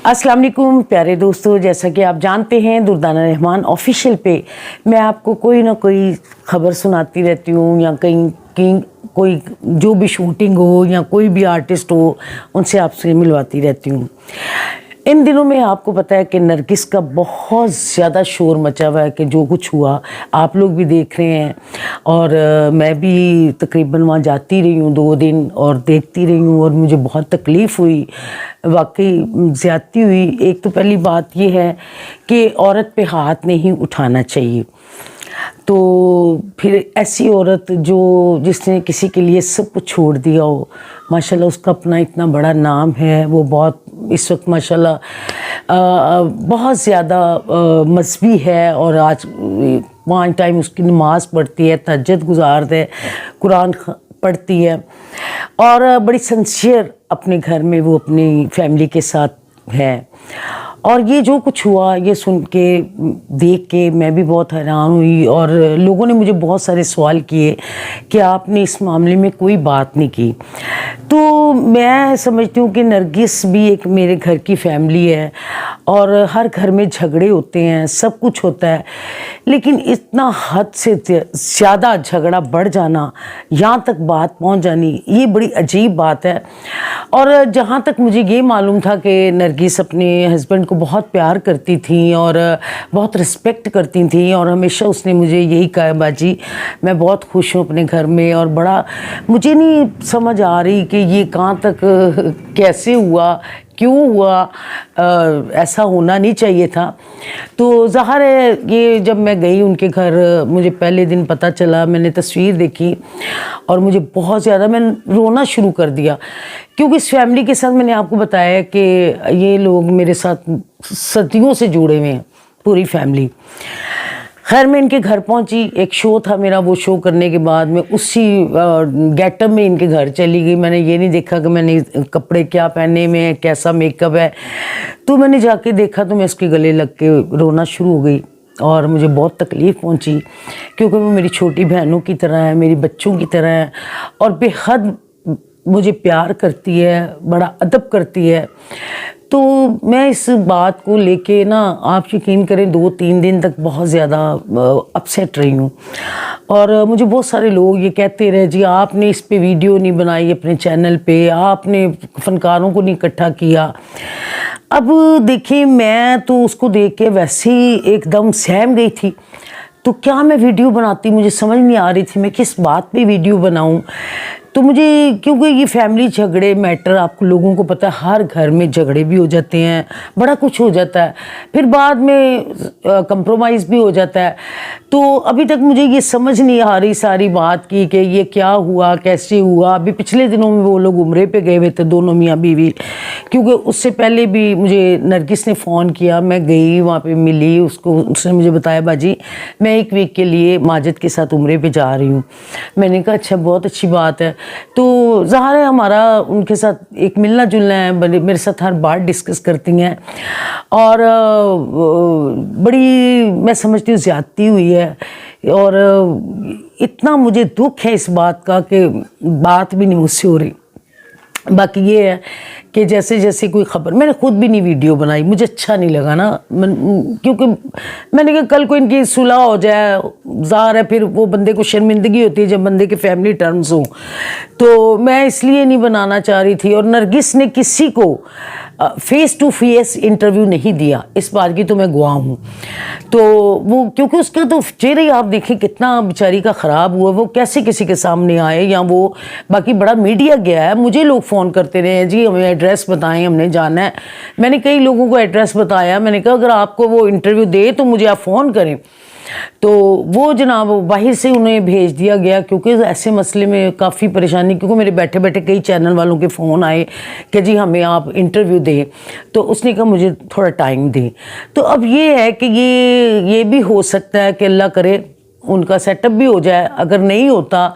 अस्सलाम वालेकुम प्यारे दोस्तों, जैसा कि आप जानते हैं दुर्दाना रहमान ऑफिशियल पे मैं आपको कोई ना कोई ख़बर सुनाती रहती हूँ, या कहीं कहीं कोई जो भी शूटिंग हो या कोई भी आर्टिस्ट हो उनसे आपसे मिलवाती रहती हूँ। इन दिनों में आपको पता है कि नरगिस का बहुत ज़्यादा शोर मचा हुआ है कि जो कुछ हुआ आप लोग भी देख रहे हैं, और मैं भी तकरीबन वहाँ जाती रही हूँ 2 दिन और देखती रही हूँ, और मुझे बहुत तकलीफ़ हुई, वाकई ज़्यादती हुई। एक तो पहली बात ये है कि औरत पे हाथ नहीं उठाना चाहिए, तो फिर ऐसी औरत जिसने किसी के लिए सब कुछ छोड़ दिया हो, माशाल्लाह उसका अपना इतना बड़ा नाम है, वो बहुत इस वक्त माशाल्लाह बहुत ज़्यादा मज़हबी है, और आज 5 टाइम उसकी नमाज़ पढ़ती है, तहज्जुद गुज़ारती है, कुरान पढ़ती है, और बड़ी सिंसियर अपने घर में वो अपनी फैमिली के साथ है। और ये जो कुछ हुआ ये सुन के देख के मैं भी बहुत हैरान हुई, और लोगों ने मुझे बहुत सारे सवाल किए कि आपने इस मामले में कोई बात नहीं की। तो मैं समझती हूँ कि नरगिस भी एक मेरे घर की फैमिली है, और हर घर में झगड़े होते हैं, सब कुछ होता है, लेकिन इतना हद से ज़्यादा झगड़ा बढ़ जाना, यहाँ तक बात पहुँच जानी, ये बड़ी अजीब बात है। और जहाँ तक मुझे ये मालूम था कि नरगिस अपने हस्बैंड को बहुत प्यार करती थी और बहुत रिस्पेक्ट करती थी, और हमेशा उसने मुझे यही कहा, बाजी मैं बहुत खुश हूँ अपने घर में, और बड़ा मुझे नहीं समझ आ रही कि ये कहाँ तक कैसे हुआ, क्यों हुआ, ऐसा होना नहीं चाहिए था। तो ज़ाहिर है ये जब मैं गई उनके घर, मुझे पहले दिन पता चला, मैंने तस्वीर देखी और मुझे बहुत ज़्यादा मैंने रोना शुरू कर दिया, क्योंकि इस फैमिली के साथ मैंने आपको बताया कि ये लोग मेरे साथ सदियों से जुड़े हुए हैं, पूरी फैमिली। खैर मैं इनके घर पहुंची, एक शो था मेरा, वो शो करने के बाद मैं उसी गेटअप में इनके घर चली गई। मैंने ये नहीं देखा कि मैंने कपड़े क्या पहने में है, कैसा मेकअप है, तो मैंने जाके देखा तो मैं उसके गले लग के रोना शुरू हो गई, और मुझे बहुत तकलीफ़ पहुंची, क्योंकि वो मेरी छोटी बहनों की तरह है, मेरी बच्चों की तरह है, और बेहद मुझे प्यार करती है, बड़ा अदब करती है। तो मैं इस बात को लेके ना, आप यकीन करें 2-3 दिन तक बहुत ज़्यादा अपसेट रही हूँ, और मुझे बहुत सारे लोग ये कहते रहे, जी आपने इस पे वीडियो नहीं बनाई अपने चैनल पे, आपने फ़नकारों को नहीं इकट्ठा किया। अब देखिए मैं तो उसको देख के वैसे ही एकदम सहम गई थी, तो क्या मैं वीडियो बनाती, मुझे समझ नहीं आ रही थी मैं किस बात पे वीडियो बनाऊं। तो मुझे, क्योंकि ये फैमिली झगड़े मैटर आपको लोगों को पता है, हर घर में झगड़े भी हो जाते हैं, बड़ा कुछ हो जाता है, फिर बाद में कंप्रोमाइज़ भी हो जाता है। तो अभी तक मुझे ये समझ नहीं आ रही सारी बात की कि ये क्या हुआ, कैसे हुआ। अभी पिछले दिनों में वो लोग उम्रे पे गए हुए थे, दोनों मियाँ बीवी, क्योंकि उससे पहले भी मुझे नरगिस ने फ़ोन किया, मैं गई वहाँ पे मिली उसको, उसने मुझे बताया, बाजी मैं 1 वीक के लिए माजिद के साथ उम्रे पे जा रही हूँ। मैंने कहा अच्छा, बहुत अच्छी बात है। तो ज़ाहिर है हमारा उनके साथ एक मिलना जुलना है, मेरे साथ हर बात डिस्कस करती हैं, और बड़ी मैं समझती हूँ ज़्यादती हुई है, और इतना मुझे दुख है इस बात का कि बात भी नहीं मुझसे हो रही। बाकी ये है कि जैसे जैसे कोई ख़बर, मैंने ख़ुद भी नहीं वीडियो बनाई, मुझे अच्छा नहीं लगा ना, क्योंकि मैंने कहा कल को इनकी सुलह हो जाए, ज़ाहिर है फिर वो बंदे को शर्मिंदगी होती है जब बंदे के फैमिली टर्म्स हों, तो मैं इसलिए नहीं बनाना चाह रही थी। और नरगिस ने किसी को फेस टू फेस इंटरव्यू नहीं दिया, इस बात की तो मैं गवाह हूँ। तो वो, क्योंकि उसका तो चेहरा ही आप देखें कितना बेचारी का ख़राब हुआ, वो कैसे किसी के सामने आए, या वो बाकी बड़ा मीडिया गया है, मुझे लोग फ़ोन करते रहे हैं, जी हमें एड्रेस बताएं, हमने जाना है। मैंने कई लोगों को एड्रेस बताया, मैंने कहा अगर आपको वो इंटरव्यू दे तो मुझे आप फ़ोन करें। तो वो जनाब बाहर से उन्हें भेज दिया गया, क्योंकि ऐसे मसले में काफ़ी परेशानी, क्योंकि मेरे बैठे बैठे कई चैनल वालों के फ़ोन आए कि जी हमें आप इंटरव्यू दें, तो उसने कहा मुझे थोड़ा टाइम दें। तो अब ये है कि ये भी हो सकता है कि अल्लाह करे ان کا सेटअप भी हो जाए, अगर नहीं होता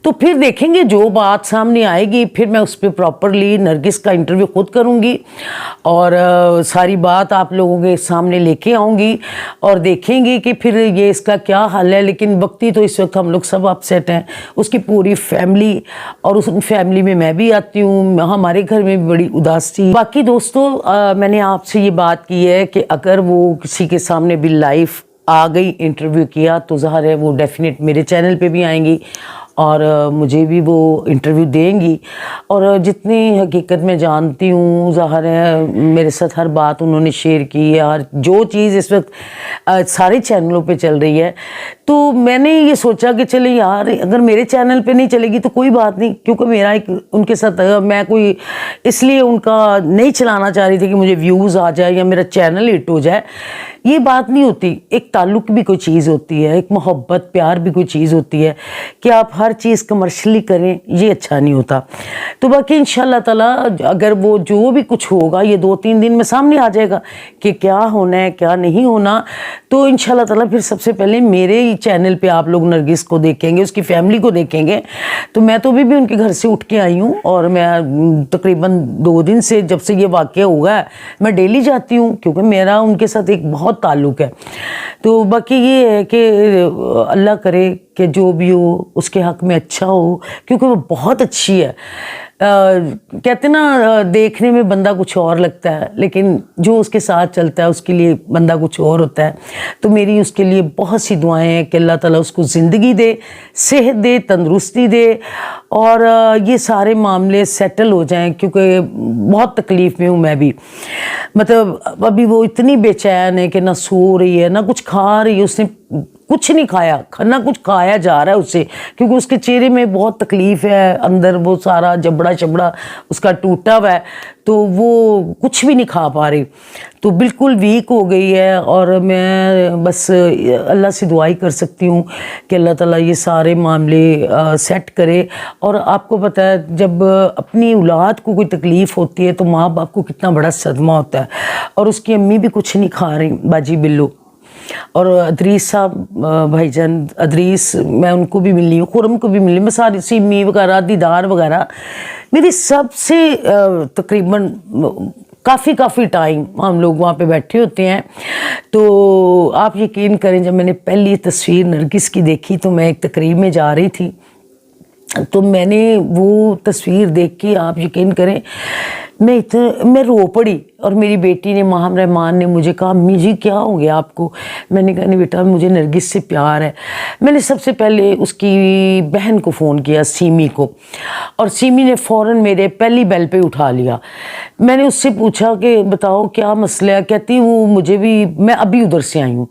तो फिर देखेंगे जो बात सामने आएगी, फिर मैं उस पर प्रॉपरली नरगिस का इंटरव्यू खुद करूँगी और सारी बात आप लोगों के सामने लेके आऊँगी और देखेंगे कि फिर ये इसका क्या हाल है। लेकिन वक्ती तो इस वक्त हम लोग सब अपसेट हैं, उसकी पूरी फैमिली, और उस फैमिली में मैं भी आती हूँ, हमारे घर में भी बड़ी उदास थी। बाकी दोस्तों मैंने आपसे ये बात की है कि अगर वो किसी के सामने भी लाइव आ गई, इंटरव्यू किया, तो ज़ाहिर है वो डेफिनेट मेरे चैनल पे भी आएंगी और मुझे भी वो इंटरव्यू देंगी। और जितनी हकीकत में जानती हूँ, ज़ाहिर है मेरे साथ हर बात उन्होंने शेयर की है, हर जो चीज़ इस वक्त सारे चैनलों पे चल रही है। तो मैंने ये सोचा कि चले यार, अगर मेरे चैनल पे नहीं चलेगी तो कोई बात नहीं, क्योंकि मेरा एक उनके साथ मैं कोई इसलिए उनका नहीं चलाना चाह रही थी कि मुझे व्यूज़ आ जाए या मेरा चैनल हिट हो जाए, ये बात नहीं होती। एक ताल्लुक़ भी कोई चीज़ होती है, एक मोहब्बत प्यार भी कोई चीज़ होती है कि आप हर चीज़ कमर्शली करें, ये अच्छा नहीं होता। तो बाकी इंशाल्लाह ताला अगर वो जो भी कुछ होगा ये 2-3 दिन में सामने आ जाएगा कि क्या होना है क्या नहीं होना। तो इंशाल्लाह ताला फिर सबसे पहले मेरे ही चैनल पे आप लोग नरगिस को देखेंगे, उसकी फैमिली को देखेंगे। तो मैं तो अभी भी उनके घर से उठ के आई हूँ और मैं तकरीबन 2 दिन से, जब से ये वाक़या हुआ है, मैं डेली जाती हूँ क्योंकि मेरा उनके साथ एक बहुत ताल्लुक़ है। तो बाकी ये है कि अल्लाह करे कि जो भी हो उसके हक़ में अच्छा हो, क्योंकि वो बहुत अच्छी है। कहते ना देखने में बंदा कुछ और लगता है, लेकिन जो उसके साथ चलता है उसके लिए बंदा कुछ और होता है। तो मेरी उसके लिए बहुत सी दुआएं हैं कि अल्लाह ताला उसको ज़िंदगी दे, सेहत दे, तंदुरुस्ती दे और ये सारे मामले सेटल हो जाएं, क्योंकि बहुत तकलीफ़ में हूँ मैं भी। मतलब अभी वो इतनी बेचैन है कि ना सो रही है ना कुछ खा रही है, उसने कुछ नहीं खाया, ना कुछ खाया जा रहा है उससे, क्योंकि उसके चेहरे में बहुत तकलीफ़ है, अंदर वो सारा जबड़ा शबड़ा उसका टूटा हुआ है, तो वो कुछ भी नहीं खा पा रही, तो बिल्कुल वीक हो गई है। और मैं बस अल्लाह से दुआई कर सकती हूँ कि अल्लाह ताला ये सारे मामले सेट करे। और आपको पता है जब अपनी औलाद को कोई तकलीफ़ होती है तो माँ बाप को कितना बड़ा सदमा होता है। और उसकी अम्मी भी कुछ नहीं खा रही, बाजी बिल्लू। और अदरीस साहब भाईजान अदरीस, मैं उनको भी मिली हूँ, खुरम को भी मिली, मैं सारी सिमी वगैरह, दीदार वगैरह, मेरी सबसे तकरीबन काफ़ी टाइम हम लोग वहाँ पे बैठे होते हैं। तो आप यकीन करें, जब मैंने पहली तस्वीर नरगिस की देखी तो मैं एक तकरीब में जा रही थी, तो मैंने वो तस्वीर देख के आप यकीन करें मैं रो पड़ी। और मेरी बेटी ने, माहम रहमान ने मुझे कहा, अम्मी जी क्या हो गया आपको? मैंने कहा नहीं बेटा, मुझे नरगिस से प्यार है। मैंने सबसे पहले उसकी बहन को फ़ोन किया, सीमी को, और सीमी ने फ़ौरन मेरे पहली बेल पे उठा लिया। मैंने उससे पूछा कि बताओ क्या मसला है? कहती वो मुझे भी, मैं अभी उधर से आई हूँ।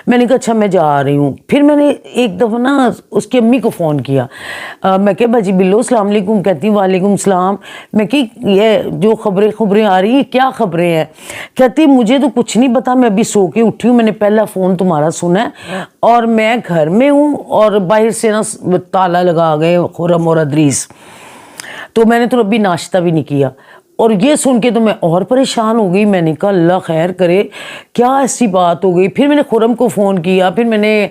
मैंने कहा अच्छा मैं जा रही हूँ। फिर मैंने एक दफ़ा ना उसकी अम्मी को फ़ोन किया, मैं क्या बाजी बिल्लो अस्सलाम वालेकुम। कहती वालेकुम सलाम। मैं कि ये जो खबरें आ रही हैं क्या खबरें हैं? कहती मुझे तो कुछ नहीं पता, मैं अभी सो के उठी हूँ, मैंने पहला फ़ोन तुम्हारा सुना है और मैं घर में हूँ और बाहर से ना ताला लगा गए खुरम और अदरीस, तो मैंने तो अभी नाश्ता भी नहीं किया। और ये सुन के तो मैं और परेशान हो गई। मैंने कहा अल्लाह खैर करे, क्या ऐसी बात हो गई? फिर मैंने खुरम को फ़ोन किया, फिर मैंने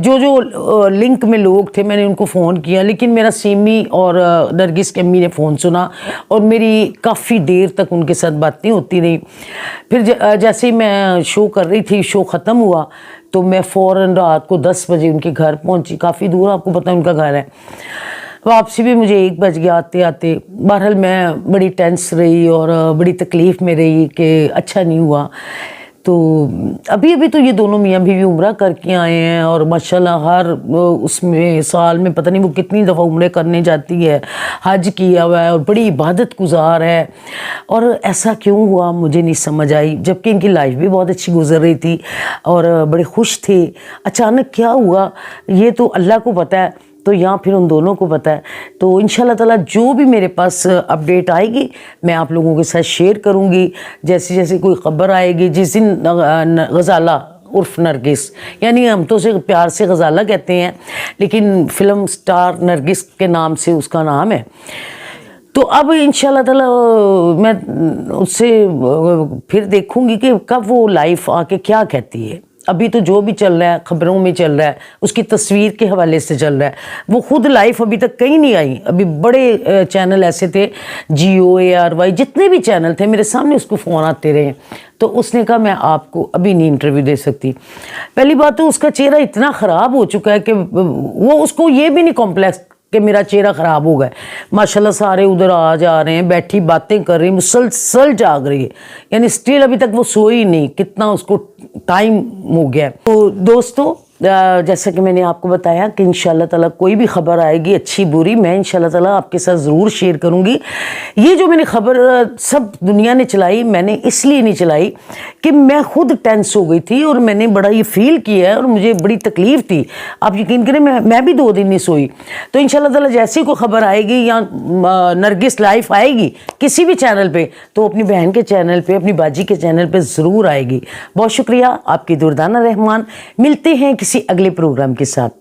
जो लिंक में लोग थे मैंने उनको फ़ोन किया, लेकिन मेरा सीमी और नरगिस की अम्मी ने फ़ोन सुना और मेरी काफ़ी देर तक उनके साथ बातें होती रही। फिर जैसे ही मैं शो कर रही थी, शो ख़त्म हुआ तो मैं फ़ौरन रात को 10 बजे उनके घर पहुँची। काफ़ी दूर, आपको पता है उनका घर है। वापसी भी मुझे 1 बज गया आते आते। बहरहाल मैं बड़ी टेंस रही और बड़ी तकलीफ़ में रही कि अच्छा नहीं हुआ। तो अभी तो ये दोनों मियाँ बीवी उम्रा करके आए हैं और माशाल्लाह हर उसमें साल में पता नहीं वो कितनी दफ़ा उम्रे करने जाती है, हज किया हुआ है और बड़ी इबादत गुजार है। और ऐसा क्यों हुआ मुझे नहीं समझ आई, जबकि इनकी लाइफ भी बहुत अच्छी गुजर रही थी और बड़े खुश थे। अचानक क्या हुआ ये तो अल्लाह को पता है, तो यहाँ फिर उन दोनों को पता है। तो इंशाल्लाह ताला जो भी मेरे पास अपडेट आएगी मैं आप लोगों के साथ शेयर करूँगी। जैसे जैसे कोई ख़बर आएगी, जिस दिन गज़ाला उर्फ नरगिस, यानी हम तो उसे प्यार से गज़ाला कहते हैं, लेकिन फ़िल्म स्टार नरगिस के नाम से उसका नाम है। तो अब इंशाल्लाह ताला मैं उससे फिर देखूँगी कि कब वो लाइव आके क्या कहती है। ابھی تو جو بھی چل رہا ہے خبروں میں چل رہا ہے اس کی تصویر کے حوالے سے چل رہا ہے، وہ خود لائف ابھی تک کہیں نہیں آئی. ابھی بڑے چینل ایسے تھے GOARY جتنے بھی چینل تھے میرے سامنے اس کو فون آتے رہے، تو اس نے کہا میں آپ کو ابھی نہیں انٹرویو دے سکتی. پہلی بات تو اس کا چہرہ اتنا خراب ہو چکا ہے کہ وہ اس کو یہ بھی نہیں کمپلیکس کہ میرا چہرہ خراب ہو گیا. ماشاءاللہ سارے ادھر آ جا رہے ہیں، بیٹھی باتیں کر رہی ہیں، مسلسل جاگ رہی ہے، یعنی اسٹل ابھی تک وہ سوئی نہیں، کتنا اس کو ٹائم ہو گیا. تو دوستو جیسا کہ میں نے آپ کو بتایا کہ انشاءاللہ تعالیٰ کوئی بھی خبر آئے گی اچھی بری میں انشاءاللہ تعالیٰ آپ کے ساتھ ضرور شیئر کروں گی. یہ جو میں نے خبر سب دنیا نے چلائی، میں نے اس لیے نہیں چلائی کہ میں خود ٹینس ہو گئی تھی اور میں نے بڑا یہ فیل کیا ہے اور مجھے بڑی تکلیف تھی. آپ یقین کریں میں بھی 2 دن نہیں سوئی. تو انشاءاللہ تعالیٰ جیسی کوئی خبر آئے گی یا نرگس لائف آئے گی کسی بھی چینل پہ تو اپنی بہن کے چینل پہ، اپنی باجی کے چینل پہ ضرور آئے گی. بہت شکریہ آپ کی دردانہ رحمان. ملتے ہیں کسی اگلے پروگرام کے ساتھ.